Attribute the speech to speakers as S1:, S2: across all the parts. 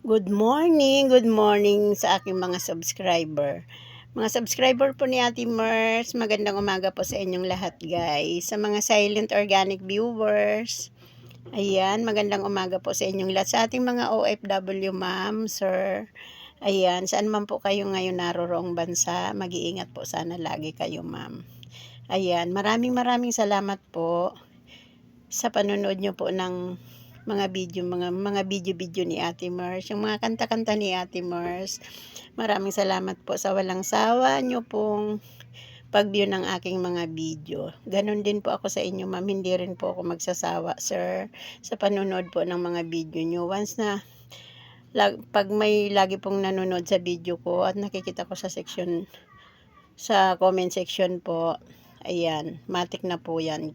S1: Good morning sa aking mga subscriber. Mga subscriber po ni Ate Mers, magandang umaga po sa inyong lahat guys. Sa mga silent organic viewers, ayan, magandang umaga po sa inyong lahat. Sa ating mga OFW ma'am, sir, ayan, saan man po kayo ngayon naroroong bansa, mag-iingat po sana lagi kayo ma'am. Ayan, maraming salamat po sa panonood nyo po ng mga video ni Ate Mers, yung mga kanta-kanta ni Ate Mers. Maraming salamat po sa walang sawa nyo pong pag-view ng aking mga video. Ganon din po ako sa inyo, ma'am. Hindi rin po ako magsasawa, sir, sa panonood po ng mga video nyo. Once na pag may lagi pong nanonood sa video ko at nakikita ko sa comment section po, ayan, matik na po yan.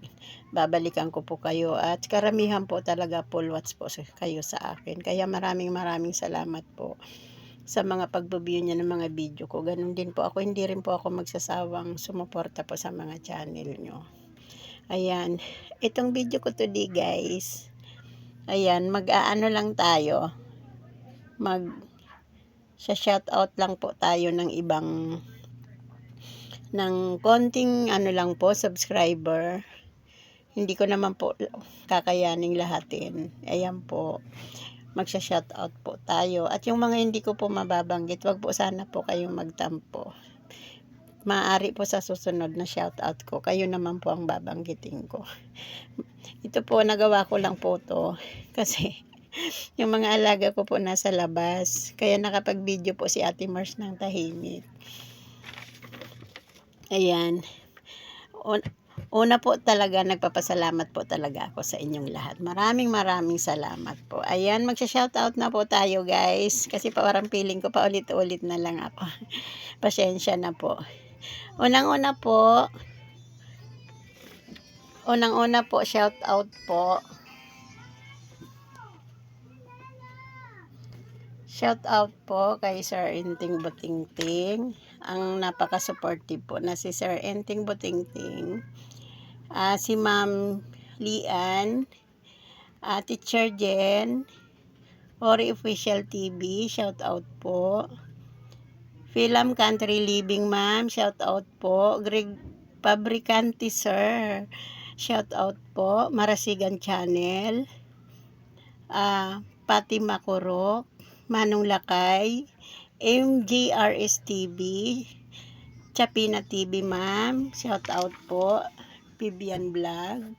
S1: Babalikan ko po kayo at karamihan po talaga full watch po kayo sa akin. Kaya maraming salamat po sa mga pag-view niya ng mga video ko. Ganun din po ako, hindi rin po ako magsasawang sumuporta po sa mga channel nyo. Ayan, itong video ko today guys, ayan, mag-aano lang tayo, shoutout lang po tayo ng konting lang po, subscriber. Hindi ko naman po kakayaning lahatin. Ayan po, magsha-shoutout po tayo. At yung mga hindi ko po mababanggit, wag po sana po kayong magtampo. Maaari po sa susunod na shoutout ko, kayo naman po ang babanggitin ko. Ito po, nagawa ko lang po to kasi yung mga alaga ko po nasa labas. Kaya nakapag-video po si Ate Mers ng tahimik. Ayan. Una po talaga, nagpapasalamat po talaga ako sa inyong lahat. Maraming salamat po. Ayan, magsha-shoutout na po tayo guys. Kasi parang feeling ko pa ulit-ulit na lang ako. Pasensya na po. Unang-una po, shoutout po. Shoutout po kay Sir Enting Butingting. Ang napaka-supportive po na si Sir Enting Butingting. Si Ma'am Lian, Teacher Jen, Ori Official TV, shoutout po. Film Country Living Ma'am, shoutout po. Greg Fabricante Sir, shoutout po. Marasigan Channel, Pati Makurok, Manong Lakay, MGRS TV, Chapina TV ma'am, shoutout po. Bibian Vlog,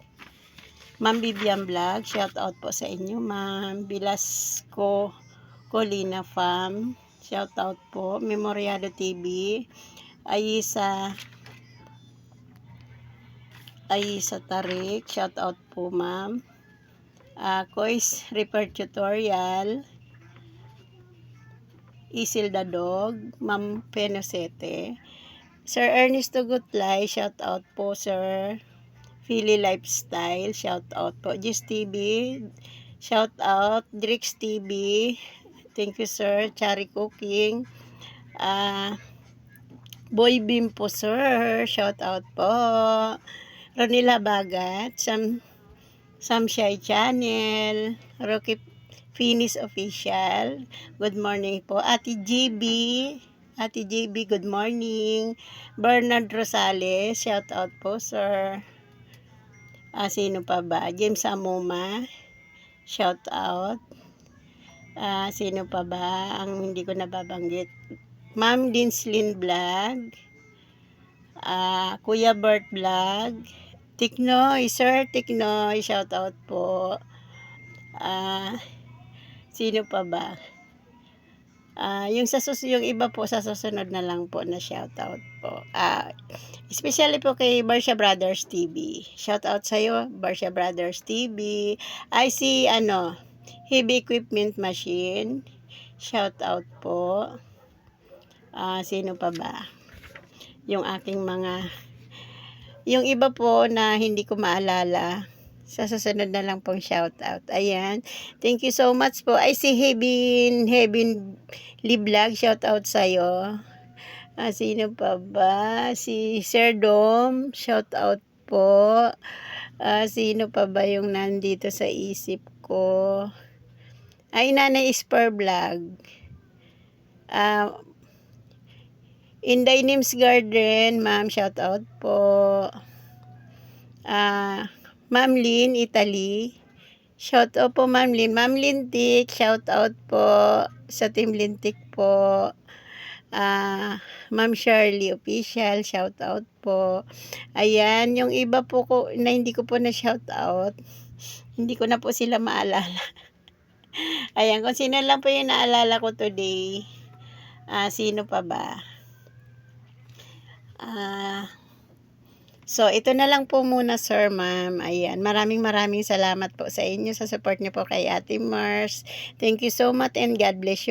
S1: Ma'am Bibian Vlog, shoutout po sa inyo ma'am. Bilasco Colina Farm, shoutout po. Memoriado TV, Ayisa Tarik, shoutout po ma'am. Kois Repair Tutorial, Isilda Dog, Ma'am Penosete, Sir Ernesto Gutlay, shoutout po sir. Philly Lifestyle, shoutout po. Gis TV, shoutout. Drix TV, thank you sir. Chari Cooking, Boy Bim po sir, shoutout po. Ronila Bagat, Samshay Channel, Rocky Finis Official, good morning po. Ate JB, good morning. Bernard Rosales, shoutout po sir. Sino pa ba? James Amoma, shoutout. Sino pa ba ang hindi ko nababanggit? Ma'am Dinslin Vlog, Kuya Bert Vlog, Tiknoy, Sir Tiknoy, shoutout po. Sino pa ba? Yung iba po sa susunod na lang po na shoutout po. Especially po kay Barsha Brothers TV. Shoutout sa iyo, Barsha Brothers TV. I see Heavy Equipment Machine. Shoutout po. Sino pa ba? Yung iba po na hindi ko maalala. Sa susunod na lang pong shoutout. Ayan. Thank you so much po. I see Heaven Liblog. Shoutout sa'yo. Sino pa ba? Si Sir Dom. Shoutout po. Sino pa ba yung nandito sa isip ko? Ay, Nanay Spur Vlog. Inday Nims Garden, ma'am, shout out po. Ma'am Lynn, Italy. Shout out po, Ma'am Lynn. Ma'am Lintik, shout out po sa Team Lintik po. Ma'am Shirley Official, shout out po. Ayan, yung iba po ko na hindi ko po na shout out. Hindi ko na po sila maalala. Ayan, kung sino lang po yung naalala ko today. Sino pa ba? So, ito na lang po muna, sir, ma'am. Ayan, maraming salamat po sa inyo sa support niyo po kay Ate Mars. Thank you so much and God bless you.